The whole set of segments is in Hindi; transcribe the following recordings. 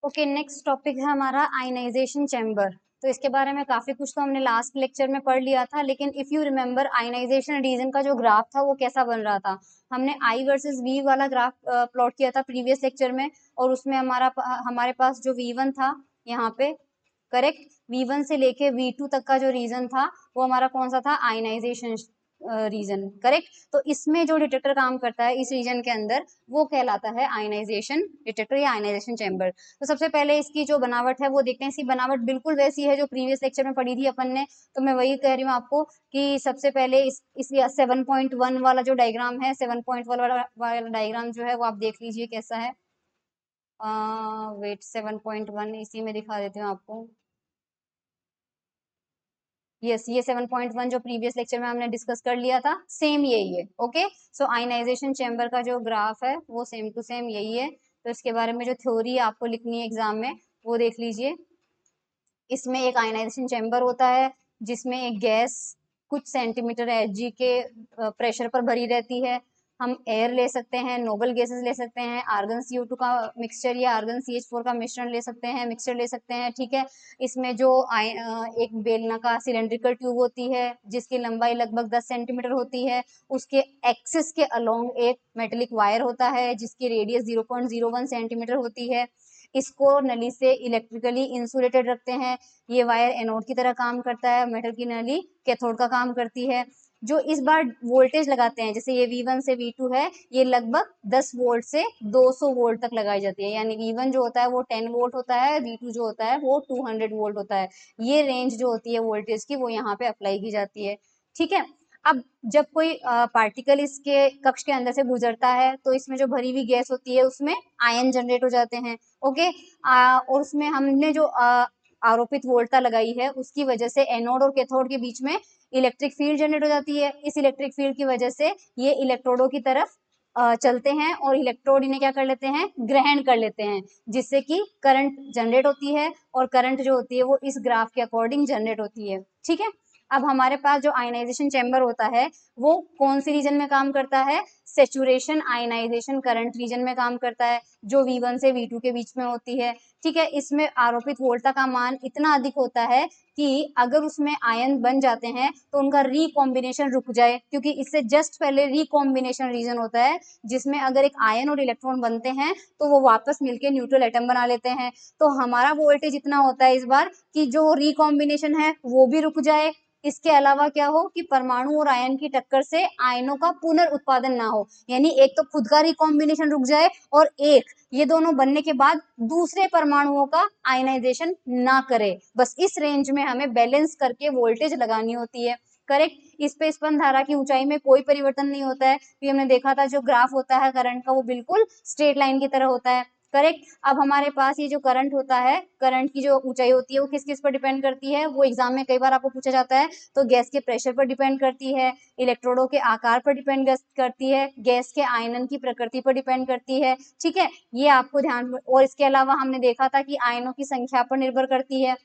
ओके, नेक्स्ट टॉपिक है हमारा आयनाइजेशन चैम्बर। तो इसके बारे में काफी कुछ तो हमने लास्ट लेक्चर में पढ़ लिया था, लेकिन if you remember ionisation region का जो ग्राफ था वो कैसा बन रहा था। हमने आई वर्सेस वी वाला ग्राफ प्लॉट किया था प्रीवियस लेक्चर में, और उसमें हमारे पास जो V1 था यहाँ पे, करेक्ट, V1 से लेके V2 तक का जो रीजन था वो हमारा कौन सा था, आयनाइजेशन रीजन, करेक्ट। तो इसमें जो डिटेक्टर काम करता है इस रीजन के अंदर वो कहलाता है आयनाइजेशन डिटेक्टर या आयनाइजेशन चैम्बर। तो सबसे पहले इसकी जो बनावट है वो देखते हैं। इसकी बनावट बिल्कुल वैसी है जो प्रीवियस लेक्चर में पढ़ी थी अपन ने, तो मैं वही कह रही हूँ आपको कि सबसे पहले इस 7.1 वाला जो डायग्राम है, 7.1 वाला डायग्राम जो है वो आप देख लीजिए कैसा है। वेट, 7.1 इसी में दिखा देती हूँ आपको। यस, ये 7.1 जो प्रीवियस लेक्चर में हमने डिस्कस कर लिया था, सेम यही है। ओके, सो आयनाइजेशन चैम्बर का जो ग्राफ है वो सेम टू सेम यही है। तो इसके बारे में जो थ्योरी आपको लिखनी है एग्जाम में वो देख लीजिए। इसमें एक आयनाइजेशन चैम्बर होता है जिसमें एक गैस कुछ सेंटीमीटर Hg के प्रेशर पर भरी रहती है। हम एयर ले सकते हैं, नोबल गैसेस ले सकते हैं, आर्गन CO2 का मिक्सचर या आर्गन CH4 का मिश्रण ले सकते हैं, मिक्सचर ले सकते हैं, ठीक है। इसमें जो एक बेलनाकार सिलेंड्रिकल ट्यूब होती है जिसकी लंबाई लगभग 10 सेंटीमीटर होती है, उसके एक्सिस के अलोंग एक मेटेलिक वायर होता है जिसकी रेडियस 0.01 सेंटीमीटर होती है। इसको नली से इलेक्ट्रिकली इंसुलेटेड रखते हैं। ये वायर एनोड की तरह काम करता है, मेटल की नली कैथोड का काम करती है। जो इस बार वोल्टेज लगाते हैं, जैसे ये V1 से V2 है, ये लगभग 10 वोल्ट से 200 वोल्ट तक लगाई जाती है। यानी V1 जो होता है वो 10 वोल्ट होता है, V2 जो होता है वो 200 वोल्ट होता है। ये रेंज जो होती है वोल्टेज की वो यहाँ पे अप्लाई की जाती है, ठीक है। अब जब कोई पार्टिकल इसके कक्ष के अंदर से गुजरता है तो इसमें जो भरी हुई गैस होती है उसमें आयन जनरेट हो जाते हैं। ओके, और उसमें हमने जो आरोपित वोल्टता लगाई है उसकी वजह से एनोड और कैथोड के बीच में इलेक्ट्रिक फील्ड जनरेट हो जाती है। इस इलेक्ट्रिक फील्ड की वजह से ये इलेक्ट्रोडों की तरफ चलते हैं और इलेक्ट्रोड इन्हें क्या कर लेते हैं, ग्रहण कर लेते हैं, जिससे कि करंट जनरेट होती है। और करंट जो होती है वो इस ग्राफ के अकॉर्डिंग जनरेट होती है, ठीक है। अब हमारे पास जो आयनाइजेशन चैम्बर होता है वो कौन सी रीजन में काम करता है, सेचुरेशन आयनाइजेशन करंट रीजन में काम करता है, जो V1 से V2 के बीच में होती है, ठीक है। इसमें आरोपित वोल्टता का मान इतना अधिक होता है कि अगर उसमें आयन बन जाते हैं तो उनका रिकॉम्बिनेशन रुक जाए, क्योंकि इससे जस्ट पहले रिकॉम्बिनेशन रीजन होता है जिसमें अगर एक आयन और इलेक्ट्रॉन बनते हैं तो वो वापस मिलके न्यूट्रल एटम बना लेते हैं। तो हमारा वोल्टेज इतना होता है इस बार कि जो रिकॉम्बिनेशन है वो भी रुक जाए। इसके अलावा क्या हो कि परमाणु और आयन की टक्कर से आयनों का पुनर्उत्पादन ना हो, यानी एक तो खुद का रिकॉम्बिनेशन रुक जाए और एक ये दोनों बनने के बाद दूसरे परमाणुओं का आयनाइजेशन ना करे। बस इस रेंज में हमें बैलेंस करके वोल्टेज लगानी होती है, करेक्ट। इस पे स्पंद धारा की ऊंचाई में कोई परिवर्तन नहीं होता है। भी हमने देखा था जो ग्राफ होता है करंट का वो बिल्कुल स्ट्रेट लाइन की तरह होता है, करेक्ट। अब हमारे पास ये जो करंट होता है, करंट की जो ऊंचाई होती है वो किस किस पर डिपेंड करती है, वो एग्जाम में कई बार आपको पूछा जाता है। तो गैस के प्रेशर पर डिपेंड करती है, इलेक्ट्रोडों के आकार पर डिपेंड करती है, गैस के आयनन की प्रकृति पर डिपेंड करती है, ठीक है। ये आपको ध्यान, और इसके अलावा हमने देखा था कि आयनों की संख्या पर निर्भर करती है।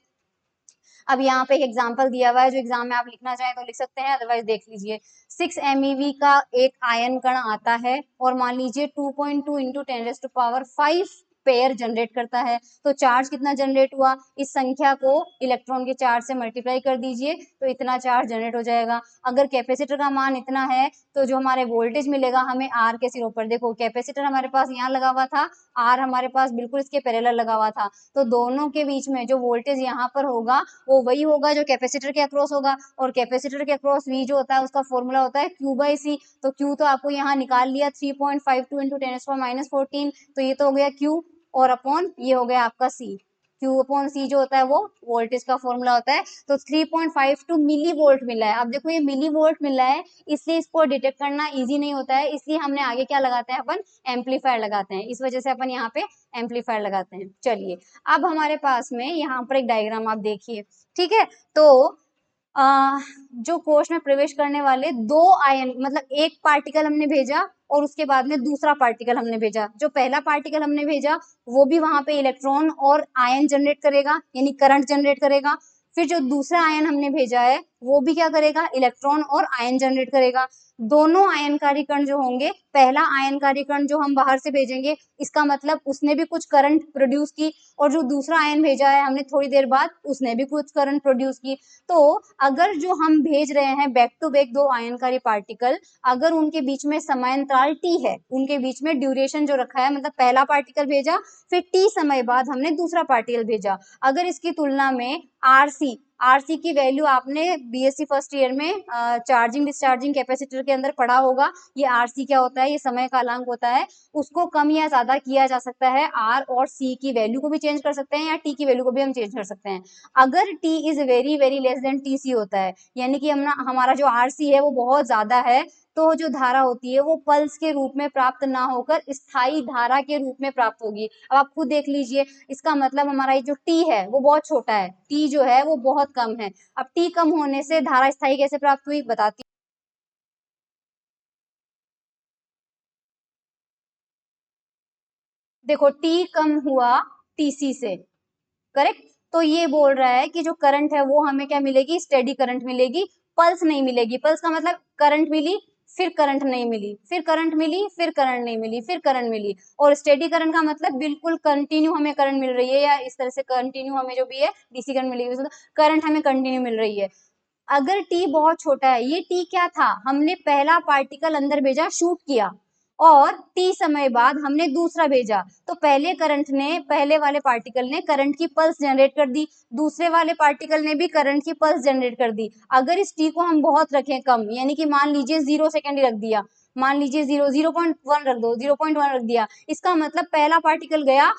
अब यहाँ पे एक एग्जाम्पल दिया हुआ है, जो एग्जाम में आप लिखना चाहें तो लिख सकते हैं, अदरवाइज देख लीजिए। 6 MeV का एक आयन कण आता है और मान लीजिए 2.2 इंटू 10⁵ पेयर जनरेट करता है। तो चार्ज कितना जनरेट हुआ, इस संख्या को इलेक्ट्रॉन के चार्ज से मल्टीप्लाई कर दीजिए तो इतना चार्ज जनरेट हो जाएगा। अगर कैपेसिटर का मान इतना है तो जो हमारे वोल्टेज मिलेगा हमें आर के सिरों पर, देखो कैपेसिटर हमारे पास यहाँ लगा हुआ था, आर हमारे पास बिल्कुल इसके पैरेलल लगा हुआ था, तो दोनों के बीच में जो वोल्टेज यहाँ पर होगा वो वही होगा जो कैपेसिटर के अक्रॉस होगा। और कैपेसिटर के अक्रॉस V जो होता है उसका फॉर्मूला होता है Q/C। तो Q तो आपको यहाँ निकाल लिया, 3.52 इंटू 10⁻14, तो ये तो हो गया Q, और अपॉन ये हो गया आपका C। Q/C जो होता है वो वोल्टेज का फॉर्मूला होता है। तो 3.52 मिली वोल्ट मिला है। अब देखो ये मिली वोल्ट मिला है, इसलिए इसको डिटेक्ट करना इजी नहीं होता है, इसलिए हमने आगे क्या लगाते हैं, अपन एम्पलीफायर लगाते हैं। इस वजह से अपन यहाँ पे एम्पलीफायर लगाते हैं। चलिए, अब हमारे पास में यहाँ पर एक डायग्राम आप देखिए, ठीक है। तो जो कोश में प्रवेश करने वाले दो आयन, मतलब एक पार्टिकल हमने भेजा और उसके बाद में दूसरा पार्टिकल हमने भेजा। जो पहला पार्टिकल हमने भेजा वो भी वहां पे इलेक्ट्रॉन और आयन जनरेट करेगा, यानी करंट जनरेट करेगा। फिर जो दूसरा आयन हमने भेजा है वो भी क्या करेगा, इलेक्ट्रॉन और आयन जनरेट करेगा। दोनों आयनकारी कण जो होंगे, पहला आयनकारी कण जो हम बाहर से भेजेंगे, इसका मतलब उसने भी कुछ करंट प्रोड्यूस की, और जो दूसरा आयन भेजा है हमने थोड़ी देर बाद, उसने भी कुछ करंट प्रोड्यूस की। तो अगर जो हम भेज रहे हैं बैक टू बैक दो आयनकारी पार्टिकल, अगर उनके बीच में समयांतराल t है, उनके बीच में ड्यूरेशन जो रखा है, मतलब पहला पार्टिकल भेजा फिर t समय बाद हमने दूसरा पार्टिकल भेजा, अगर इसकी तुलना में आरसी की वैल्यू आपने बीएससी फर्स्ट ईयर में चार्जिंग डिस्चार्जिंग कैपेसिटर के अंदर पढ़ा होगा, ये आरसी क्या होता है, ये समय कालांक होता है, उसको कम या ज्यादा किया जा सकता है, आर और सी की वैल्यू को भी चेंज कर सकते हैं या टी की वैल्यू को भी हम चेंज कर सकते हैं। अगर T is very very less than T C होता है, यानी कि हमारा जो आरसी है वो बहुत ज्यादा है, तो जो धारा होती है वो पल्स के रूप में प्राप्त ना होकर स्थायी धारा के रूप में प्राप्त होगी। अब आप खुद देख लीजिए, इसका मतलब हमारा ये जो टी है वो बहुत छोटा है, टी जो है वो बहुत कम है। अब टी कम होने से धारा स्थायी कैसे प्राप्त हुई बताती हूँ। देखो टी कम हुआ टीसी से, करेक्ट, तो ये बोल रहा है कि जो करंट है वो हमें क्या मिलेगी, स्टेडी करंट मिलेगी, पल्स नहीं मिलेगी। पल्स का मतलब करंट मिली फिर करंट नहीं मिली, फिर करंट मिली फिर करंट नहीं मिली, फिर करंट मिली, और स्टेडी करंट का मतलब बिल्कुल कंटिन्यू हमें करंट मिल रही है, या इस तरह से कंटिन्यू हमें जो भी है डीसी करंट मिलेगी, तो करंट हमें कंटिन्यू मिल रही है। अगर टी बहुत छोटा है, ये टी क्या था, हमने पहला पार्टिकल अंदर भेजा, शूट किया, और टी समय बाद हमने दूसरा भेजा, तो पहले वाले पार्टिकल ने करंट की पल्स जनरेट कर दी, दूसरे वाले पार्टिकल ने भी करंट की पल्स जनरेट कर दी। अगर इस टी को हम बहुत रखें कम, यानी कि मान लीजिए 0 सेकेंड ही रख दिया, मान लीजिए 0.1 रख दो, 0.1 रख दिया, इसका मतलब पहला पार्टिकल गया,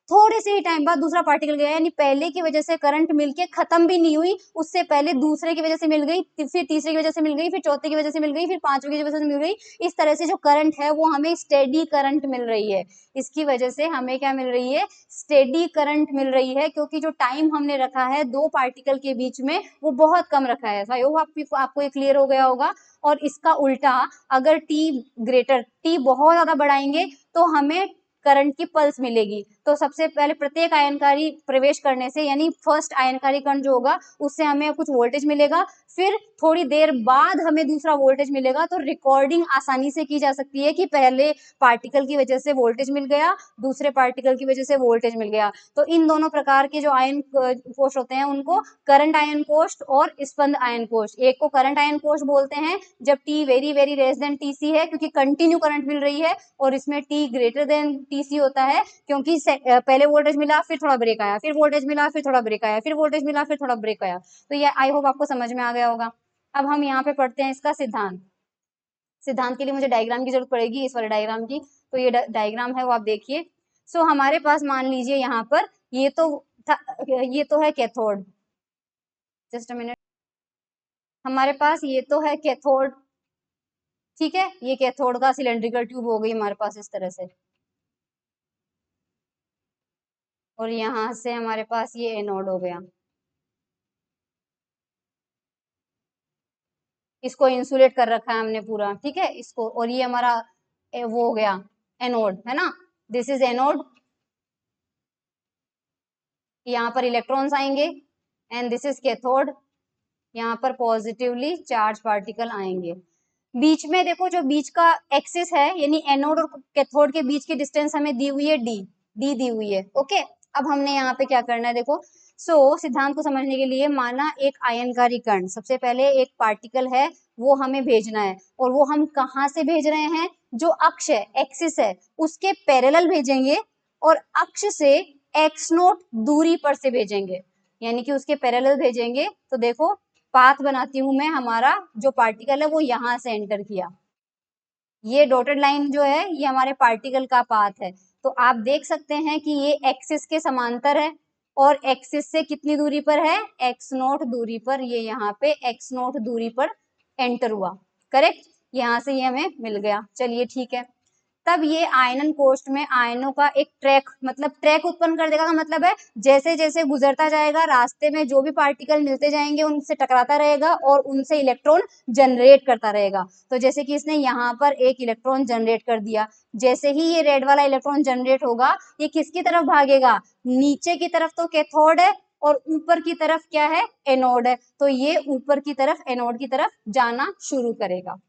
थोड़े से ही टाइम बाद दूसरा पार्टिकल गया, यानी पहले की वजह से करंट मिलके खत्म भी नहीं हुई, उससे पहले दूसरे की वजह से मिल गई, फिर तीसरे की वजह से मिल गई, फिर चौथे की वजह से मिल गई, फिर पांचवे की वजह से मिल गई। इस तरह से जो करंट है वो हमें स्टेडी करंट मिल रही है, इसकी वजह से हमें क्या मिल रही है, स्टेडी करंट मिल रही है, क्योंकि जो टाइम हमने रखा है दो पार्टिकल के बीच में वो बहुत कम रखा है। आई होप आपको ये क्लियर हो गया होगा। और इसका उल्टा, अगर टी बहुत ज्यादा बढ़ाएंगे तो हमें करंट की पल्स मिलेगी। तो सबसे पहले प्रत्येक आयनकारी प्रवेश करने से, यानी फर्स्ट आयनकारी कण जो होगा उससे हमें कुछ वोल्टेज मिलेगा, फिर थोड़ी देर बाद हमें दूसरा वोल्टेज मिलेगा, तो रिकॉर्डिंग आसानी से की जा सकती है कि पहले पार्टिकल की वजह से वोल्टेज मिल गया, दूसरे पार्टिकल की वजह से वोल्टेज मिल गया। तो इन दोनों प्रकार के जो आयन कोष होते हैं उनको करंट आयन कोष और स्पंद आयन कोष, एक को करंट आयन कोष बोलते हैं जब T very very less then TC है, क्योंकि कंटिन्यू करंट मिल रही है, और इसमें टी ग्रेटर देन टीसी होता है, क्योंकि पहले वोल्टेज मिला फिर थोड़ा ब्रेक आया, फिर वोल्टेज मिला फिर थोड़ा ब्रेक आया, फिर वोल्टेज मिला फिर थोड़ा ब्रेक आया। तो ये आई होप आपको समझ में आ गया होगा। अब हम यहाँ पे पढ़ते हैं इसका सिद्धांत। सिद्धांत के लिए मुझे डायग्राम की जरूरत पड़ेगी, इस वाले डायग्राम की, तो ये डायग्राम है वो आप देखिए। सो हमारे पास मान लीजिए यहाँ पर ये तो है कैथोड, जस्ट अ मिनट, हमारे पास ये तो है कैथोड, ठीक है, ये कैथोड का सिलेंड्रिकल ट्यूब हो गई हमारे पास इस तरह से, और यहाँ से हमारे पास ये एनोड हो गया, इसको इंसुलेट कर रखा है हमने पूरा, ठीक है इसको, और ये हमारा वो हो गया एनोड, है ना, दिस इज एनोड, यहाँ पर इलेक्ट्रॉन्स आएंगे, एंड दिस इज कैथोड, यहाँ पर पॉजिटिवली चार्ज पार्टिकल आएंगे। बीच में देखो जो बीच का एक्सिस है, यानी एनोड और कैथोड के बीच की डिस्टेंस हमें दी हुई है डी दी हुई है, ओके। अब हमने यहाँ पे क्या करना है, देखो सिद्धांत को समझने के लिए, माना एक आयनकारी कण, सबसे पहले एक पार्टिकल है वो हमें भेजना है, और वो हम कहाँ से भेज रहे हैं, जो अक्ष है एक्सिस है उसके पैरेलल भेजेंगे, और अक्ष से एक्स नोट दूरी पर से भेजेंगे, यानी कि उसके पैरेलल भेजेंगे। तो देखो पाथ बनाती हूं मैं, हमारा जो पार्टिकल है वो यहां से एंटर किया, ये डॉटेड लाइन जो है ये हमारे पार्टिकल का पाथ है। तो आप देख सकते हैं कि ये एक्सिस के समांतर है, और एक्सिस से कितनी दूरी पर है, एक्स नोट दूरी पर, ये यहाँ पे एक्स नोट दूरी पर एंटर हुआ, करेक्ट, यहाँ से ये हमें मिल गया, चलिए ठीक है। तब ये आयनन कोष्ठ में आयनों का एक ट्रैक, मतलब ट्रैक उत्पन्न कर देगा, का मतलब है जैसे जैसे गुजरता जाएगा रास्ते में जो भी पार्टिकल मिलते जाएंगे उनसे टकराता रहेगा और उनसे इलेक्ट्रॉन जनरेट करता रहेगा। तो जैसे कि इसने यहाँ पर एक इलेक्ट्रॉन जनरेट कर दिया, जैसे ही ये रेड वाला इलेक्ट्रॉन जनरेट होगा ये किसकी तरफ भागेगा, नीचे की तरफ तो कैथोड है, और ऊपर की तरफ क्या है, एनोड है, तो ये ऊपर की तरफ एनोड की तरफ जाना शुरू करेगा।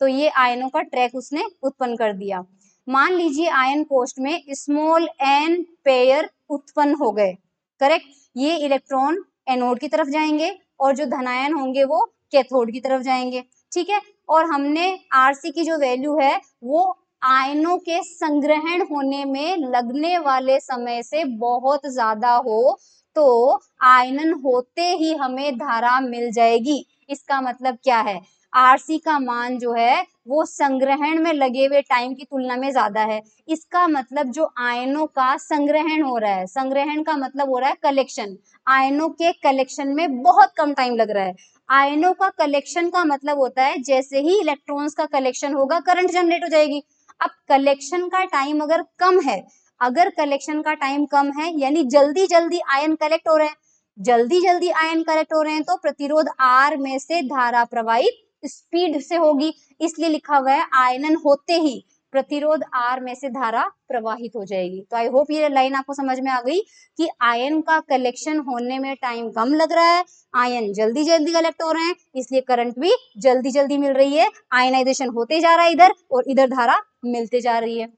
तो ये आयनों का ट्रैक उसने उत्पन्न कर दिया। मान लीजिए आयन कोष्ठ में स्मॉल n पेयर उत्पन्न हो गए, करेक्ट। ये इलेक्ट्रॉन एनोड की तरफ जाएंगे और जो धनायन होंगे वो कैथोड की तरफ जाएंगे, ठीक है। और हमने आरसी की जो वैल्यू है वो आयनों के संग्रहण होने में लगने वाले समय से बहुत ज्यादा हो तो आयनन होते ही हमें धारा मिल जाएगी। इसका मतलब क्या है, आरसी का मान जो है वो संग्रहण में लगे हुए टाइम की तुलना में ज्यादा है। इसका मतलब जो आयनों का संग्रहण हो रहा है, संग्रहण का मतलब हो रहा है कलेक्शन, आयनों के कलेक्शन में बहुत कम टाइम लग रहा है। आयनों का कलेक्शन का मतलब होता है जैसे ही इलेक्ट्रॉन्स का कलेक्शन होगा करंट जनरेट हो जाएगी। अब कलेक्शन का टाइम अगर कम है, अगर कलेक्शन का टाइम कम है यानी जल्दी जल्दी आयन कलेक्ट हो रहे हैं, जल्दी जल्दी आयन कलेक्ट हो रहे हैं तो प्रतिरोध आर में से धारा प्रवाहित स्पीड से होगी, इसलिए लिखा हुआ है आयनन होते ही प्रतिरोध आर में से धारा प्रवाहित हो जाएगी। तो आई होप ये लाइन आपको समझ में आ गई कि आयन का कलेक्शन होने में टाइम कम लग रहा है, आयन जल्दी जल्दी कलेक्ट हो रहे हैं, इसलिए करंट भी जल्दी जल्दी मिल रही है, आयनाइजेशन होते जा रहा है इधर और इधर धारा मिलते जा रही है।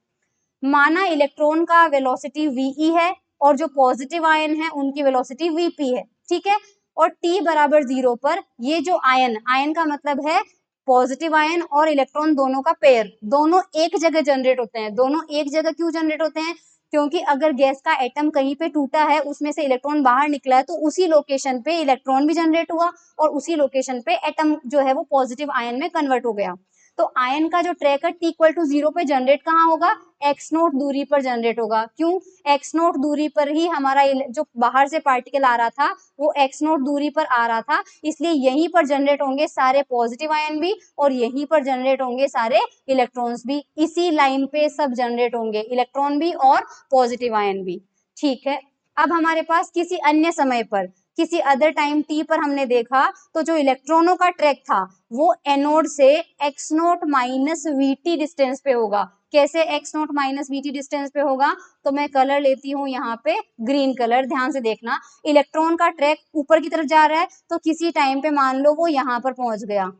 माना इलेक्ट्रॉन का वेलोसिटी वीई है और जो पॉजिटिव आयन है उनकी वेलोसिटी वीपी है, ठीक है। और t बराबर 0 पर ये जो आयन, आयन का मतलब है पॉजिटिव आयन और इलेक्ट्रॉन दोनों का पेयर, दोनों एक जगह जनरेट होते हैं। दोनों एक जगह क्यों जनरेट होते हैं, क्योंकि अगर गैस का एटम कहीं पे टूटा है, उसमें से इलेक्ट्रॉन बाहर निकला है, तो उसी लोकेशन पे इलेक्ट्रॉन भी जनरेट हुआ और उसी लोकेशन पे एटम जो है वो पॉजिटिव आयन में कन्वर्ट हो गया। तो आयन का जो ट्रैक है t=0 पे जनरेट कहाँ होगा, x0 दूरी पर जनरेट होगा। क्यों, x0 दूरी पर ही हमारा जो बाहर से पार्टिकल आ रहा था वो x0 दूरी पर आ रहा था, इसलिए यहीं पर जनरेट होंगे सारे पॉजिटिव आयन भी और यहीं पर जनरेट होंगे सारे इलेक्ट्रॉन्स भी। इसी लाइन पे सब जनरेट होंगे, इलेक्ट्रॉन भी और पॉजिटिव आयन भी, ठीक है। अब हमारे पास किसी अन्य समय पर, किसी अदर टाइम t पर हमने देखा तो जो इलेक्ट्रॉनों का ट्रैक था वो एनोड से x0 माइनस वीटी डिस्टेंस पे होगा। कैसे x0 माइनस वीटी डिस्टेंस पे होगा, तो मैं कलर लेती हूँ यहाँ पे ग्रीन कलर, ध्यान से देखना। इलेक्ट्रॉन का ट्रैक ऊपर की तरफ जा रहा है तो किसी टाइम पे मान लो वो यहाँ पर पहुंच गया,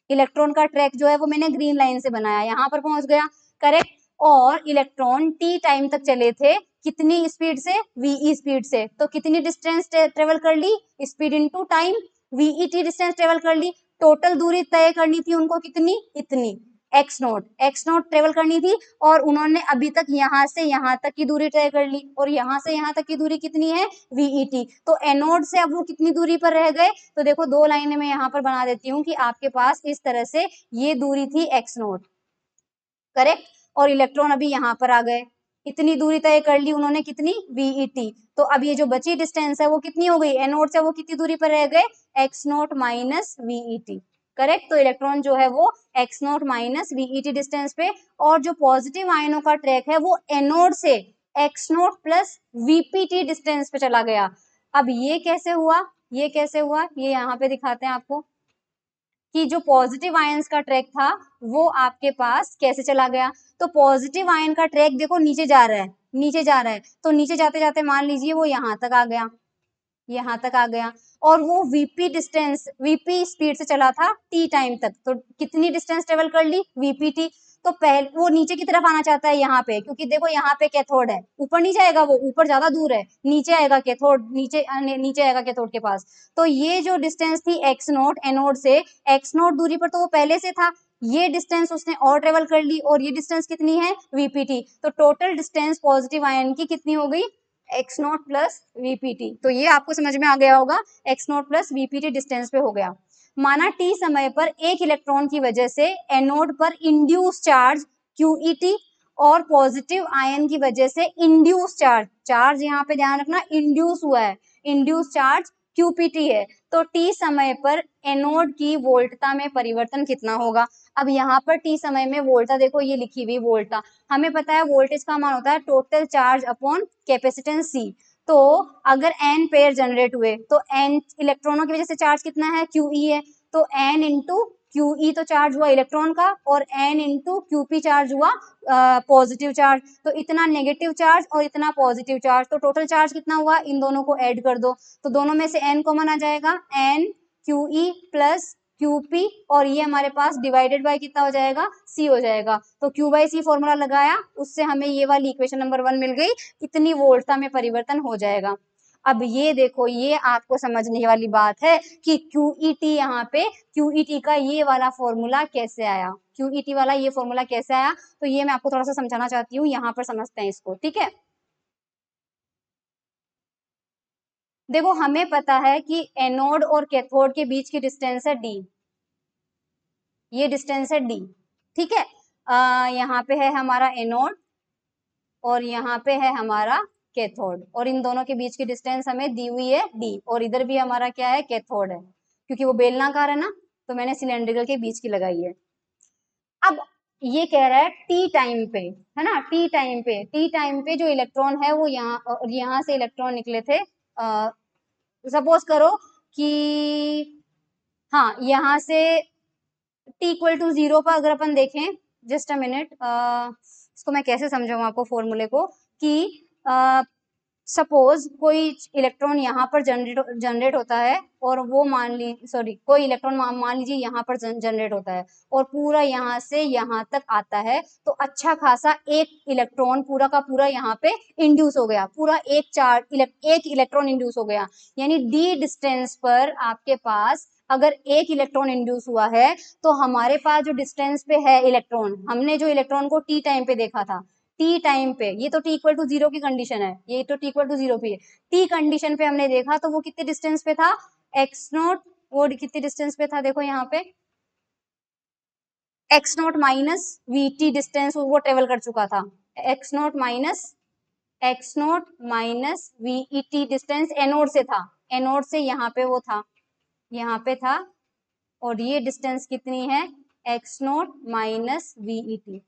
इलेक्ट्रॉन का ट्रैक जो है वो मैंने ग्रीन लाइन से बनाया, यहाँ पर पहुंच गया, करेक्ट। और इलेक्ट्रॉन t टाइम तक चले थे कितनी स्पीड से, वीई स्पीड से, तो कितनी डिस्टेंस ट्रेवल कर ली, speed into time, V T distance travel कर ली। टोटल दूरी तय करनी थी उनको कितनी, इतनी, x0 ट्रेवल करनी थी और उन्होंने अभी तक यहाँ से यहाँ तक की दूरी तय कर ली और यहाँ से यहाँ तक की दूरी कितनी है, वीईटी। तो एनोड से अब वो कितनी दूरी पर रह गए, तो देखो दो लाइनें मैं यहाँ पर बना देती हूँ कि आपके पास इस तरह से ये दूरी थी x0, करेक्ट। और इलेक्ट्रॉन अभी यहाँ पर आ गए, इतनी दूरी तय कर ली उन्होंने, कितनी, वीईटी। तो अब ये जो बची डिस्टेंस है वो कितनी हो गई, एनोड से वो कितनी दूरी पर रह गए, x0 माइनस वीईटी, करेक्ट। तो इलेक्ट्रॉन जो है वो x0 माइनस वीईटी डिस्टेंस पे, और जो पॉजिटिव आयनों का ट्रैक है वो एनोड से x0 प्लस वीपीटी डिस्टेंस पे चला गया। अब ये कैसे हुआ, ये कैसे हुआ, ये यहाँ पे दिखाते हैं आपको कि जो पॉजिटिव आयंस का ट्रैक था वो आपके पास कैसे चला गया। तो पॉजिटिव आयन का ट्रैक देखो नीचे जा रहा है, नीचे जा रहा है, तो नीचे जाते जाते मान लीजिए वो यहाँ तक आ गया, यहाँ तक आ गया, और वो वीपी डिस्टेंस, वीपी स्पीड से चला था टी टाइम तक, तो कितनी डिस्टेंस ट्रेवल कर ली, वीपीटी। तो पहले वो नीचे की तरफ आना चाहता है यहाँ पे, क्योंकि देखो यहाँ पे कैथोड है, ऊपर नहीं जाएगा, वो ऊपर ज्यादा दूर है, नीचे आएगा कैथोड, नीचे आएगा कैथोड के पास। तो ये जो डिस्टेंस थी x0 एनोड से, x0 दूरी पर तो वो पहले से था, ये डिस्टेंस उसने और ट्रेवल कर ली, और ये डिस्टेंस कितनी है, वीपीटी। तो टोटल डिस्टेंस पॉजिटिव आयन की कितनी हो गई, x0 प्लस वीपीटी। तो ये आपको समझ में आ गया होगा, x0 प्लस वीपीटी डिस्टेंस पे हो गया। माना t समय पर एक इलेक्ट्रॉन की वजह से एनोड पर इंड्यूस चार्ज QET और पॉजिटिव आयन की वजह से इंड्यूस चार्ज, चार्ज यहाँ पे ध्यान रखना इंड्यूस हुआ है, इंड्यूस चार्ज QPT है। तो t समय पर एनोड की वोल्टता में परिवर्तन कितना होगा। अब यहाँ पर t समय में वोल्टा देखो ये लिखी हुई वोल्टा, हमें पता है वोल्टेज का मान होता है total charge upon capacitance C। तो अगर n पेयर जनरेट हुए तो n इलेक्ट्रॉनों की वजह से चार्ज कितना है, QE है, तो n इंटू QE तो चार्ज हुआ इलेक्ट्रॉन का, और n इंटू QP चार्ज हुआ पॉजिटिव चार्ज। तो इतना नेगेटिव चार्ज और इतना पॉजिटिव चार्ज, तो टोटल चार्ज कितना हुआ, इन दोनों को ऐड कर दो, तो दोनों में से n कॉमन आ जाएगा, n QE प्लस QP और ये हमारे पास डिवाइडेड बाय कितना हो जाएगा, C हो जाएगा। तो Q/C फॉर्मूला लगाया, उससे हमें ये वाली इक्वेशन नंबर 1 मिल गई, इतनी वोल्टता में परिवर्तन हो जाएगा। अब ये देखो, ये आपको समझने वाली बात है कि QET यहाँ पे QET का ये वाला फॉर्मूला कैसे आया, QET वाला ये फॉर्मूला कैसे आया, तो ये मैं आपको थोड़ा सा समझाना चाहती हूँ, यहाँ पर समझते हैं इसको, ठीक है। देखो हमें पता है कि एनोड और कैथोड के बीच की डिस्टेंस है D, ये डिस्टेंस है D, ठीक है। यहाँ पे है हमारा एनोड और यहाँ पे है हमारा कैथोड, और इन दोनों के बीच की डिस्टेंस हमें दी हुई है D, और इधर भी हमारा क्या है, कैथोड है, क्योंकि वो बेलनाकार है ना, तो मैंने सिलेंड्रिकल के बीच की लगाई है। अब ये कह रहा है टी टाइम पे, है ना, टी टाइम पे जो इलेक्ट्रॉन है वो यहाँ से इलेक्ट्रॉन निकले थे। सपोज करो कि हाँ, यहाँ से t = 0 पर अगर अपन देखें, जस्ट अ मिनट, इसको मैं कैसे समझाऊं आपको फॉर्मूले को, कि सपोज कोई इलेक्ट्रॉन यहाँ पर जनरेट होता है, और वो कोई इलेक्ट्रॉन मान लीजिए यहाँ पर जनरेट होता है, और पूरा यहाँ से यहाँ तक आता है, तो अच्छा खासा एक इलेक्ट्रॉन पूरा का पूरा यहाँ पे इंड्यूस हो गया, पूरा एक इलेक्ट्रॉन इंड्यूस हो गया, यानी d डिस्टेंस पर आपके पास अगर एक इलेक्ट्रॉन इंड्यूस हुआ है, तो हमारे पास जो डिस्टेंस पे है इलेक्ट्रॉन, हमने जो इलेक्ट्रॉन को टी टाइम पे देखा था, टी टाइम पे, ये तो t = 0 की कंडीशन है, ये तो t = 0 पे, टी कंडीशन पे हमने देखा तो वो कितने डिस्टेंस पे था, x0, वो कितनी डिस्टेंस पे था, देखो यहाँ पे x0 माइनस VT डिस्टेंस वो ट्रेवल कर चुका था, x0 minus VET distance anode से था, एनोड से यहाँ पे वो था, यहाँ पे था, और ये डिस्टेंस कितनी है, x0 माइनस VET,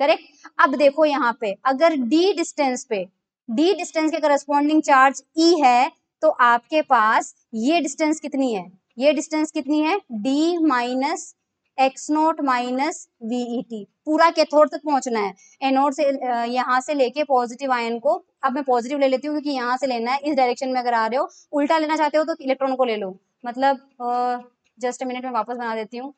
करेक्ट। अब देखो यहाँ पे अगर D डिस्टेंस के करस्पॉन्डिंग चार्ज E है, तो आपके पास ये डिस्टेंस कितनी है, ये डिस्टेंस कितनी है, D minus x0 minus VET, पूरा कैथोड तक पहुंचना है, एनोड से यहाँ से लेके पॉजिटिव आयन को, अब मैं पॉजिटिव ले लेती हूँ क्योंकि यहाँ से लेना है, इस डायरेक्शन में अगर आ रहे हो, उल्टा लेना चाहते हो तो इलेक्ट्रॉन को ले लो, मतलब जस्ट अ मिनट में वापस बना देती हूँ।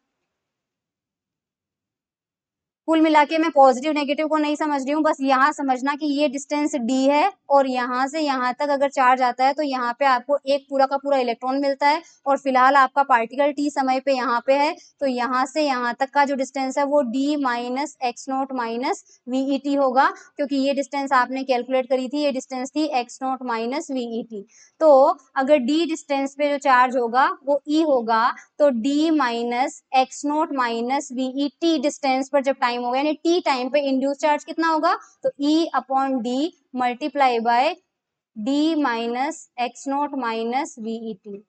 कुल मिला के मैं पॉजिटिव नेगेटिव को नहीं समझ रही हूँ, बस यहाँ समझना कि ये डिस्टेंस D है, और यहाँ से यहाँ तक अगर चार्ज आता है तो यहाँ पे आपको एक पूरा का पूरा इलेक्ट्रॉन मिलता है, और फिलहाल आपका पार्टिकल t समय पे यहाँ पे है, तो यहाँ से यहाँ तक का जो डिस्टेंस है वो D minus x0 minus VET होगा, क्योंकि ये डिस्टेंस आपने कैलकुलेट करी थी, ये डिस्टेंस थी x0 माइनस VET। तो अगर D डिस्टेंस पे जो चार्ज होगा वो E होगा, तो D minus x0 minus VET distance पर जब टाइम होगा, यानी t टाइम पे इंड्यूस चार्ज कितना होगा, तो E/D multiply by D minus x0 minus VET,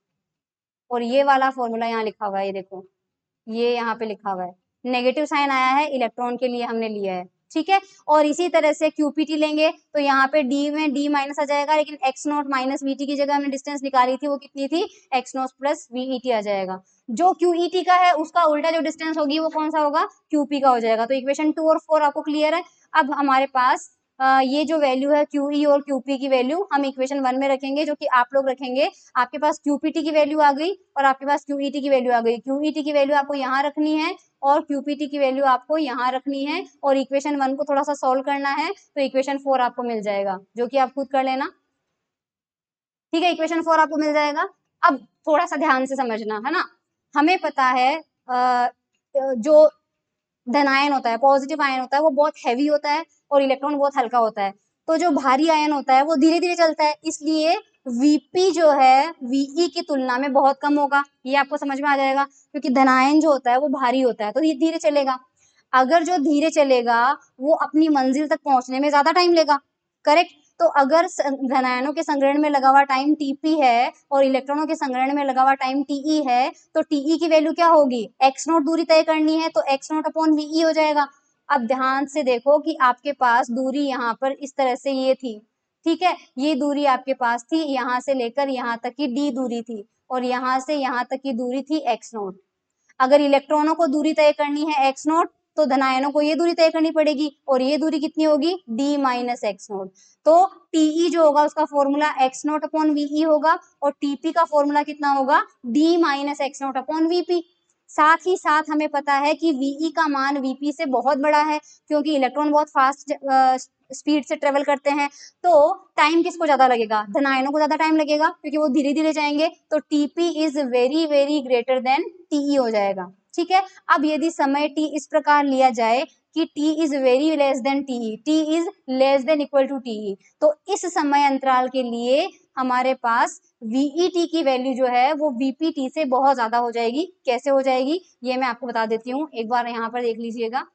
और ये वाला फॉर्मूला यहाँ लिखा हुआ है, ये देखो, ये यहाँ पे लिखा हुआ है, नेगेटिव साइन आया है, इलेक्ट्रॉन के लिए हमने लिया है, ठीक है। और इसी तरह से QPT लेंगे तो यहाँ पे D में D माइनस आ जाएगा, लेकिन x0 माइनस VT की जगह हमने डिस्टेंस निकाली थी, वो कितनी थी, x0 प्लस VET आ जाएगा। जो QET का है उसका उल्टा जो डिस्टेंस होगी वो कौन सा होगा, QP का हो जाएगा। तो इक्वेशन 2 और 4 आपको क्लियर है। अब हमारे पास ये जो वैल्यू है QE और QP की वैल्यू हम इक्वेशन 1 में रखेंगे, जो कि आप लोग रखेंगे। आपके पास QPT की वैल्यू आ गई और आपके पास QET की वैल्यू आ गई। QET की वैल्यू आपको यहाँ रखनी है और QPT की वैल्यू आपको यहाँ रखनी है, और इक्वेशन 1 को थोड़ा सा सॉल्व करना है, तो इक्वेशन 4 आपको मिल जाएगा, जो कि आप खुद कर लेना, ठीक है। इक्वेशन 4 आपको मिल जाएगा। अब थोड़ा सा ध्यान से समझना, है ना। हमें पता है जो धन आयन होता है, पॉजिटिव आयन होता है, वो बहुत हैवी होता है और इलेक्ट्रॉन बहुत हल्का होता है। तो जो भारी आयन होता है वो धीरे धीरे चलता है, इसलिए Vp जो है Ve की तुलना में बहुत कम होगा। ये आपको समझ में आ जाएगा, क्योंकि धनायन जो होता है वो भारी होता है, तो ये धीरे चलेगा। अगर जो धीरे चलेगा वो अपनी मंजिल तक पहुंचने में ज्यादा टाइम लेगा, करेक्ट। तो अगर धनायनों के संग्रहण में लगा हुआ टाइम Tp है और इलेक्ट्रॉनों के संग्रहण में लगा हुआ टाइम Te है, तो Te की वैल्यू क्या होगी, x0 दूरी तय करनी है, तो x0 अपॉन Ve हो जाएगा। अब ध्यान से देखो कि आपके पास दूरी यहाँ पर इस तरह से ये थी, ठीक है, ये दूरी आपके पास थी, यहाँ से लेकर यहाँ तक की d दूरी थी, और यहाँ से यहाँ तक की दूरी थी x0। अगर इलेक्ट्रॉनों को दूरी तय करनी है x0, तो धनायनों को ये दूरी तय करनी पड़ेगी, और ये दूरी कितनी होगी, d माइनस x0। तो Te जो होगा उसका फॉर्मूला x0 अपॉन Ve होगा, और Tp का फॉर्मूला कितना होगा, d minus x0 upon Vp। साथ ही साथ हमें पता है कि Ve का मान Vp से बहुत बड़ा है, क्योंकि इलेक्ट्रॉन बहुत फास्ट स्पीड से ट्रेवल करते हैं, तो टाइम किसको ज्यादा लगेगा, धन आयनों को ज्यादा टाइम लगेगा, क्योंकि वो धीरे धीरे जाएंगे, तो Tp is very very greater than Te हो जाएगा। ठीक है, अब यदि समय t इस प्रकार लिया जाए कि t is very less than Te, t is less than equal to Te, तो इस समय अंतराल के लिए हमारे पास VET की वैल्यू जो है वो VPT से बहुत ज्यादा हो जाएगी। कैसे हो जाएगी ये मैं आपको बता देती हूँ, एक बार यहाँ पर देख लीजिएगा।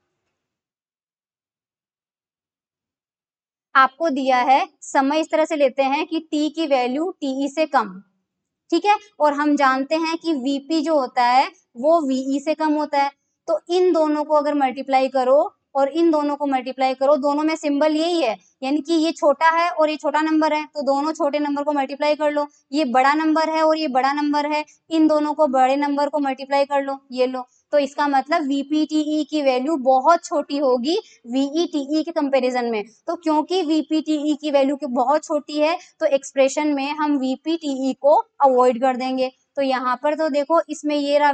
आपको दिया है समय इस तरह से लेते हैं कि t की वैल्यू TE से कम, ठीक है, और हम जानते हैं कि Vp जो होता है वो Ve से कम होता है, तो इन दोनों को अगर मल्टीप्लाई करो और इन दोनों को मल्टीप्लाई करो, दोनों में सिंबल यही है, यानी कि ये छोटा है और ये छोटा नंबर है, तो दोनों छोटे नंबर को मल्टीप्लाई कर लो, ये बड़ा नंबर है और ये बड़ा नंबर है, इन दोनों को बड़े नंबर को मल्टीप्लाई कर लो, ये लो, तो इसका मतलब VPTE की वैल्यू बहुत छोटी होगी VETE के कंपैरिजन में। तो क्योंकि VPTE की वैल्यू बहुत छोटी है, तो एक्सप्रेशन में हम VPTE को अवॉइड कर देंगे। तो यहाँ पर तो देखो इसमें ये रहा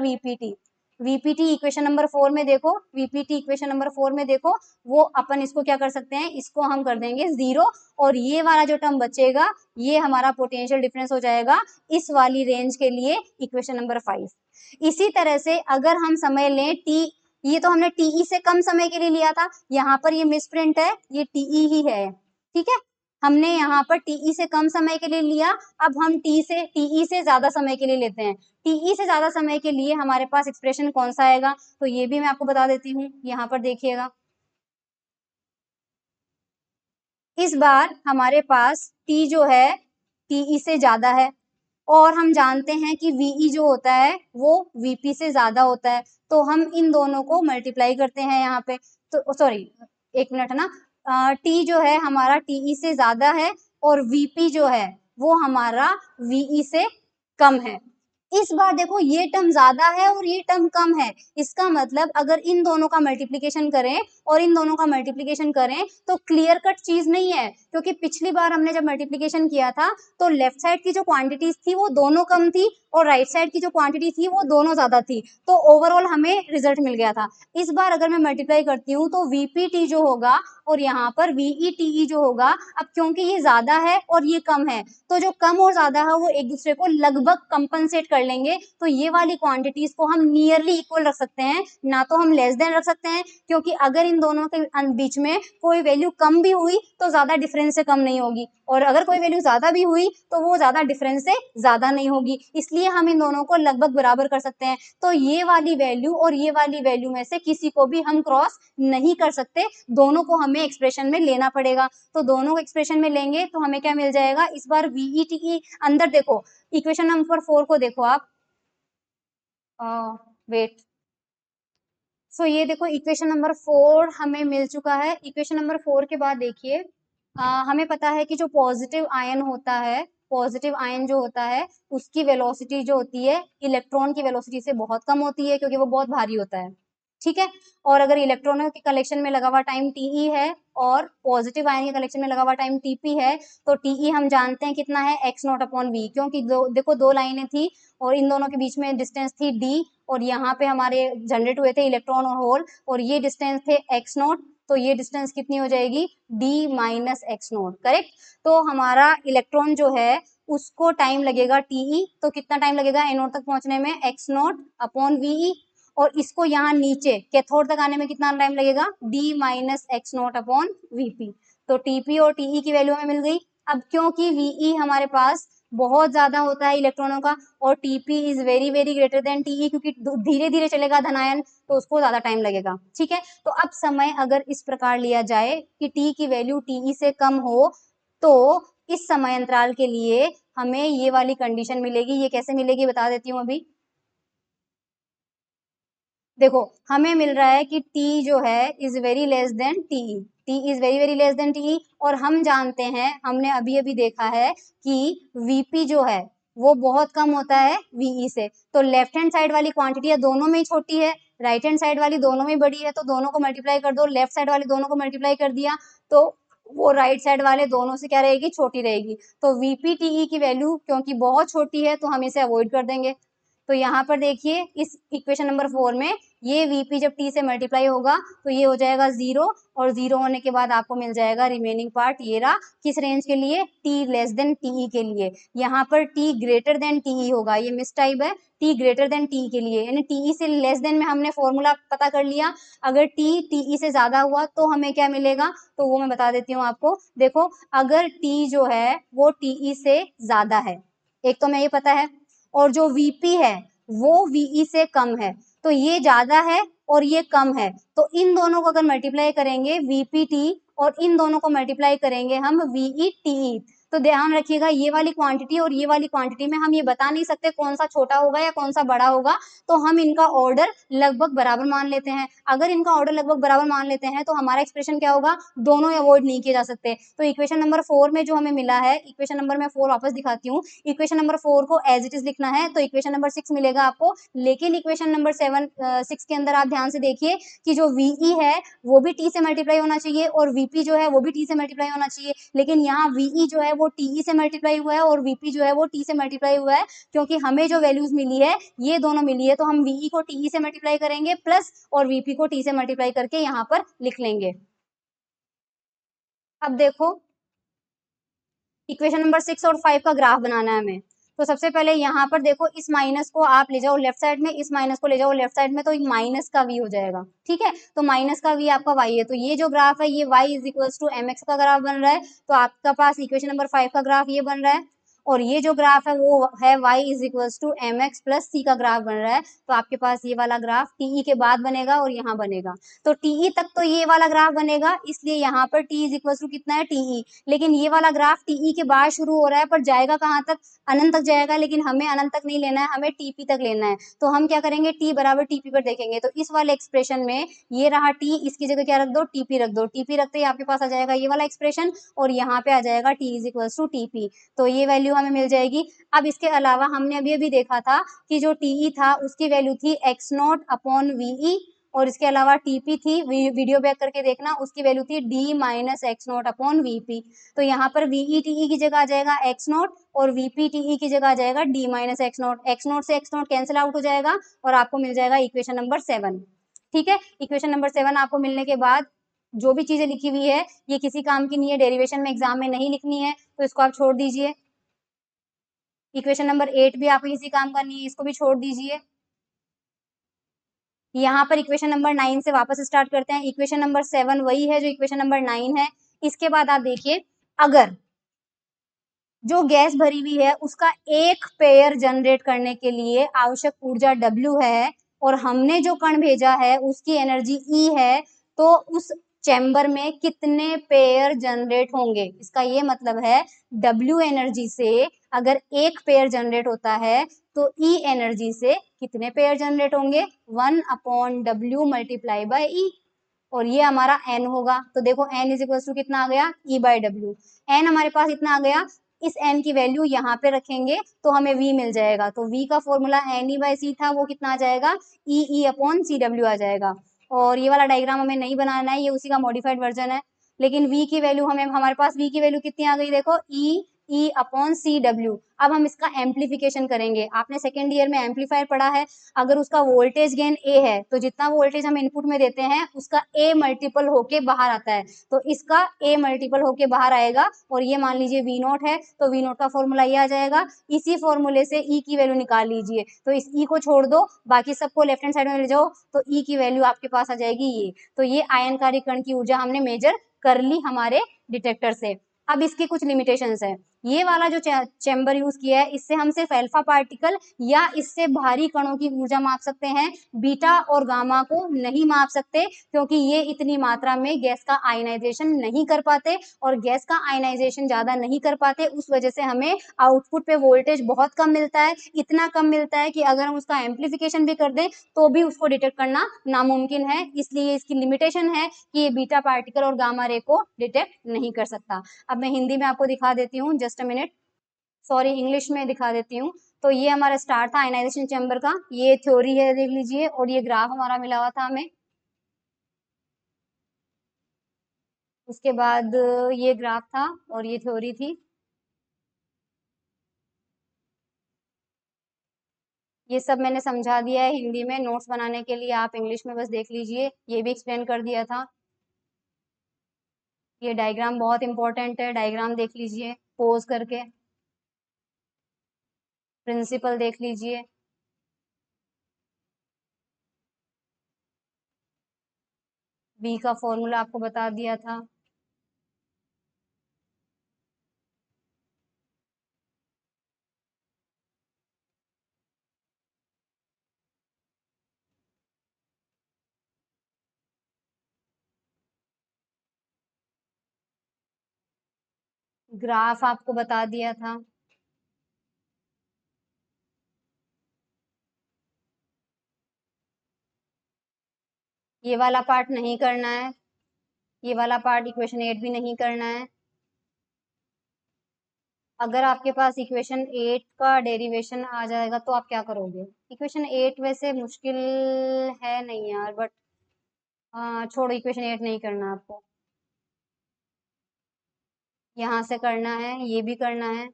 VPT इक्वेशन नंबर 4 में देखो, VPT इक्वेशन नंबर 4 में देखो, वो अपन इसको क्या कर सकते हैं, इसको हम कर देंगे 0, और ये वाला जो टर्म बचेगा ये हमारा पोटेंशियल डिफरेंस हो जाएगा इस वाली रेंज के लिए इक्वेशन नंबर 5। इसी तरह से अगर हम समय लें t, ये तो हमने TE से कम समय के लिए लिया था, यहाँ पर ये मिसप्रिंट है, ये TE ही है, ठीक है, हमने यहाँ पर TE से कम समय के लिए लिया, अब हम TE से ज्यादा समय के लिए लेते हैं। TE से ज्यादा समय के लिए हमारे पास एक्सप्रेशन कौन सा आएगा, तो ये भी मैं आपको बता देती हूँ, यहाँ पर देखिएगा। इस बार हमारे पास T जो है TE से ज्यादा है, और हम जानते हैं कि VE जो होता है वो VP से ज्यादा होता है, तो हम इन दोनों को मल्टीप्लाई करते हैं यहाँ पे, तो सॉरी एक मिनट ना, T जो है हमारा TE से ज्यादा है और VP जो है वो हमारा VE से कम है। इस बार देखो ये टर्म ज्यादा है और ये टर्म कम है, इसका मतलब अगर इन दोनों का मल्टीप्लिकेशन करें और इन दोनों का मल्टीप्लिकेशन करें तो क्लियर कट चीज नहीं है, क्योंकि पिछली बार हमने जब मल्टीप्लिकेशन किया था तो लेफ्ट साइड की जो क्वांटिटीज थी वो दोनों कम थी और राइट साइड की जो क्वांटिटी थी वो दोनों ज्यादा थी, तो ओवरऑल हमें रिजल्ट मिल गया था। इस बार अगर मैं मल्टीप्लाई करती हूँ तो VPT जो होगा और यहाँ पर VETE जो होगा, अब क्योंकि ये ज्यादा है और ये कम है, तो जो कम और ज्यादा है वो एक दूसरे को लगभग कंपनसेट कर लेंगे, तो ये वाली क्वांटिटीज को हम नियरली इक्वल रख सकते हैं, ना तो हम लेस देन रख सकते हैं, क्योंकि अगर इन दोनों के बीच में कोई वैल्यू कम भी हुई तो ज्यादा डिफरेंस से कम नहीं होगी, और अगर कोई वैल्यू ज्यादा भी हुई तो वो ज्यादा डिफरेंस से ज्यादा नहीं होगी, इसलिए हम इन दोनों को लगभग बराबर कर सकते हैं। तो ये वाली वैल्यू और ये वाली वैल्यू में से किसी को भी हम क्रॉस नहीं कर सकते, दोनों को हमें एक्सप्रेशन में लेना पड़ेगा, तो दोनों को एक्सप्रेशन में लेंगे तो हमें क्या मिल जाएगा, इस बार VETE अंदर देखो, इक्वेशन नंबर 4 को देखो आप, वेट, सो ये देखो इक्वेशन नंबर 4 हमें मिल चुका है। इक्वेशन नंबर 4 के बाद देखिए, हमें पता है कि जो पॉजिटिव आयन होता है, पॉजिटिव आयन जो होता है उसकी वेलोसिटी जो होती है इलेक्ट्रॉन की वेलोसिटी से बहुत कम होती है, क्योंकि वो बहुत भारी होता है, ठीक है, और अगर इलेक्ट्रॉनों के कलेक्शन में लगा हुआ टाइम TE है और पॉजिटिव आयन के कलेक्शन में लगा हुआ टाइम TP है, तो TE हम जानते हैं कितना है x0/v, क्योंकि देखो दो लाइनें थी और इन दोनों के बीच में डिस्टेंस थी d, और यहाँ पे हमारे जनरेट हुए थे इलेक्ट्रॉन और होल, और ये डिस्टेंस थे x0, तो ये डिस्टेंस कितनी हो जाएगी, d माइनस x0, करेक्ट। तो हमारा इलेक्ट्रॉन जो है उसको टाइम लगेगा TE, तो कितना टाइम लगेगा एनोड तक पहुंचने में, x0/ve, और इसको यहाँ नीचे कैथोड तक आने में कितना टाइम लगेगा, d माइनस x0/vp, तो TP और TE की वैल्यू हमें मिल गई। अब क्योंकि VE हमारे पास बहुत ज्यादा होता है इलेक्ट्रॉनों का और TP is very very greater than TE, क्योंकि धीरे धीरे चलेगा धनायन तो उसको ज्यादा टाइम लगेगा, ठीक है। तो अब समय अगर इस प्रकार लिया जाए कि T की वैल्यू TE से कम हो, तो इस समय अंतराल के लिए हमें ये वाली कंडीशन मिलेगी। ये कैसे मिलेगी बता देती हूँ अभी। देखो हमें मिल रहा है कि T जो है is very less than TE, T is very very less than TE, और हम जानते हैं, हमने अभी अभी देखा है कि VP जो है वो बहुत कम होता है VE से, तो लेफ्ट हैंड साइड वाली क्वांटिटी दोनों में ही छोटी है, राइट हैंड साइड वाली दोनों में बड़ी है, तो दोनों को मल्टीप्लाई कर दो, लेफ्ट साइड वाले दोनों को मल्टीप्लाई कर दिया तो वो राइट साइड वाले दोनों से क्या रहेगी, छोटी रहेगी, तो VP TE की वैल्यू क्योंकि बहुत छोटी है तो हम इसे अवॉइड कर देंगे। तो यहाँ पर देखिए इस इक्वेशन नंबर 4 में ये Vp जब T से मल्टीप्लाई होगा तो ये हो जाएगा 0, और 0 होने के बाद आपको मिल जाएगा रिमेनिंग पार्ट ये रहा, किस रेंज के लिए, T लेस देन TE के लिए। यहाँ पर T ग्रेटर देन TE होगा, ये मिस टाइप है, T ग्रेटर देन TE के लिए, यानी TE से लेस देन में हमने फॉर्मूला पता कर लिया। अगर T TE से ज्यादा हुआ तो हमें क्या मिलेगा, तो वो मैं बता देती हूँ आपको। देखो अगर T जो है वो TE से ज्यादा है, एक तो मैं ये पता है, और जो Vp है वो VE से कम है, तो ये ज्यादा है और ये कम है, तो इन दोनों को अगर मल्टीप्लाई करेंगे VPT और इन दोनों को मल्टीप्लाई करेंगे हम VETE, तो ध्यान रखिएगा ये वाली क्वांटिटी और ये वाली क्वांटिटी में हम ये बता नहीं सकते कौन सा छोटा होगा या कौन सा बड़ा होगा, तो हम इनका ऑर्डर लगभग बराबर मान लेते हैं। अगर इनका ऑर्डर लगभग बराबर मान लेते हैं तो हमारा एक्सप्रेशन क्या होगा, दोनों अवॉइड नहीं किए जा सकते। तो इक्वेशन नंबर 4 में जो हमें मिला है, इक्वेशन नंबर मैं 4 वापस दिखाती हूँ, इक्वेशन नंबर 4 को एज इट इज लिखना है, तो इक्वेशन नंबर 6 मिलेगा आपको, लेकिन इक्वेशन नंबर 6 के अंदर आप ध्यान से देखिए कि जो VE है वो भी T से मल्टीप्लाई होना चाहिए और VP जो है वो भी T से मल्टीप्लाई होना चाहिए, लेकिन यहाँ VE जो है वो TE से मल्टीप्लाई हुआ है और VP जो है वो T से मल्टीप्लाई हुआ है, क्योंकि हमें जो वैल्यूज मिली है ये दोनों मिली है, तो हम VE को TE से मल्टीप्लाई करेंगे प्लस और VP को T से मल्टीप्लाई करके यहाँ पर लिख लेंगे। अब देखो इक्वेशन नंबर 6 और 5 का ग्राफ बनाना है हमें, तो सबसे पहले यहाँ पर देखो इस माइनस को आप ले जाओ लेफ्ट साइड में, इस माइनस को ले जाओ लेफ्ट साइड में, तो माइनस का v हो जाएगा, ठीक है, तो माइनस का v आपका y है, तो ये जो ग्राफ है ये y is equals to mx का ग्राफ बन रहा है, तो आपका पास इक्वेशन नंबर 5 का ग्राफ ये बन रहा है, और ये जो ग्राफ है वो है y is equals to mx plus c का ग्राफ बन रहा है, तो आपके पास ये वाला ग्राफ TE के बाद बनेगा और यहाँ बनेगा, तो TE तक तो ये वाला ग्राफ बनेगा, इसलिए यहाँ पर t इज इक्वल्स टू कितना है TE, लेकिन ये वाला ग्राफ TE के बाद शुरू हो रहा है पर जाएगा कहाँ तक, अनंत तक जाएगा, लेकिन हमें अनंत तक नहीं लेना है, हमें TP तक लेना है, तो हम क्या करेंगे T बराबर TP पर देखेंगे, तो इस वाले एक्सप्रेशन में ये रहा T, इसकी जगह क्या रख दो, TP रख दो, TP रखते ही आपके पास आ जाएगा ये वाला एक्सप्रेशन और यहाँ पे आ जाएगा T is equals to TP, तो ये वैल्यू हमें मिल जाएगी। अब इसके अलावा हमने अभी अभी देखा था कि जो TE था उसकी वैल्यू थी x0 अपॉन VE, और इसके अलावा TP थी, वीडियो बैक करके देखना, उसकी वैल्यू थी d minus x0 upon VP, तो यहाँ पर VETE की जगह आ जाएगा x0 और VPTE की जगह आ जाएगा d माइनस x0, x0 से x0 कैंसिल आउट हो जाएगा और आपको मिल जाएगा इक्वेशन नंबर 7, ठीक है। इक्वेशन नंबर 7 आपको मिलने के बाद जो भी चीजें लिखी हुई है ये किसी काम की नहीं है, डेरिवेशन में एग्जाम में नहीं लिखनी है, तो इसको आप छोड़ दीजिए। इक्वेशन नंबर 8 भी आपको किसी काम का नहीं है, इसको भी छोड़ दीजिए। यहाँ पर इक्वेशन नंबर 9 से वापस स्टार्ट करते हैं, इक्वेशन नंबर 7 वही है जो इक्वेशन नंबर 9 है। इसके बाद आप देखिए अगर जो गैस भरी हुई है उसका एक पेयर जनरेट करने के लिए आवश्यक ऊर्जा W है और हमने जो कण भेजा है उसकी एनर्जी E है, तो उस चैम्बर में कितने पेयर जनरेट होंगे, इसका ये मतलब है W एनर्जी से अगर एक पेयर जनरेट होता है तो E एनर्जी से कितने पेयर जनरेट होंगे, 1 upon W multiply by E, और ये हमारा n होगा, तो देखो n इज इक्वल टू कितना आ गया, E बाय डब्ल्यू, n हमारे पास इतना आ गया, इस n की वैल्यू यहाँ पे रखेंगे तो हमें v मिल जाएगा, तो v का फॉर्मूला n ई बाय सी था, वो कितना आ जाएगा, ई अपॉन सी डब्ल्यू आ जाएगा, और ये वाला डायग्राम हमें नहीं बनाना है, ये उसी का मॉडिफाइड वर्जन है, लेकिन v की वैल्यू हमें, हमारे पास v की वैल्यू कितनी आ गई, देखो ई अपॉन सी डब्ल्यू। अब हम इसका एम्पलीफिकेशन करेंगे, आपने सेकेंड ईयर में एम्पलीफायर पढ़ा है, अगर उसका वोल्टेज गेन ए है तो जितना वोल्टेज हम इनपुट में देते हैं उसका ए मल्टीपल होके बाहर आता है, तो इसका ए मल्टीपल होके बाहर आएगा, और ये मान लीजिए वी नोट है, तो वी नोट का फॉर्मूला ये आ जाएगा, इसी फॉर्मूले से ई की वैल्यू निकाल लीजिए, तो इस ई को छोड़ दो, बाकी सबको लेफ्ट हैंड साइड में ले जाओ, तो ई की वैल्यू आपके पास आ जाएगी ये, तो ये आयनकारी कण की ऊर्जा हमने मेजर कर ली हमारे डिटेक्टर से। अब इसकी कुछ लिमिटेशंस है, ये वाला जो चैम्बर यूज किया है इससे हम सिर्फ अल्फा पार्टिकल या इससे भारी कणों की ऊर्जा माप सकते हैं, बीटा और गामा को नहीं माप सकते, क्योंकि ये इतनी मात्रा में गैस का आयनाइजेशन नहीं कर पाते, और गैस का आयनाइजेशन ज्यादा नहीं कर पाते उस वजह से हमें आउटपुट पे वोल्टेज बहुत कम मिलता है, इतना कम मिलता है कि अगर हम उसका एम्पलीफिकेशन भी कर दें तो भी उसको डिटेक्ट करना नामुमकिन है, इसलिए इसकी लिमिटेशन है कि ये बीटा पार्टिकल और गामा रे को डिटेक्ट नहीं कर सकता। अब मैं हिंदी में आपको दिखा देती हूँ, just a minute, sorry English में दिखा देती हूँ। तो ये हमारा स्टार्ट था आयनाइजेशन चैम्बर का, ये थ्योरी है देख लीजिए, और ये ग्राफ हमारा मिला हुआ था हमें, उसके बाद ये ग्राफ था और ये थ्योरी थी, ये सब मैंने समझा दिया है हिंदी में, नोट्स बनाने के लिए आप इंग्लिश में बस देख लीजिए, ये भी एक्सप्लेन कर दिया था। ये डायग्राम बहुत इंपॉर्टेंट है, डायग्राम देख लीजिए पोज करके, प्रिंसिपल देख लीजिए। V का फॉर्मूला आपको बता दिया था। ग्राफ आपको बता दिया था। ये वाला पार्ट नहीं करना है, ये वाला पार्ट इक्वेशन 8 भी नहीं करना है। अगर आपके पास इक्वेशन 8 का डेरिवेशन आ जाएगा तो आप क्या करोगे? इक्वेशन 8 वैसे मुश्किल है नहीं यार, बट छोड़ो, इक्वेशन 8 नहीं करना आपको। यहाँ से करना है, ये भी करना है,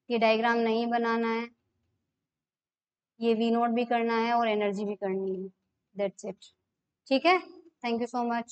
ये डायग्राम नहीं बनाना है, ये वी नोट भी करना है और एनर्जी भी करनी है। That's it. ठीक है, थैंक यू सो मच।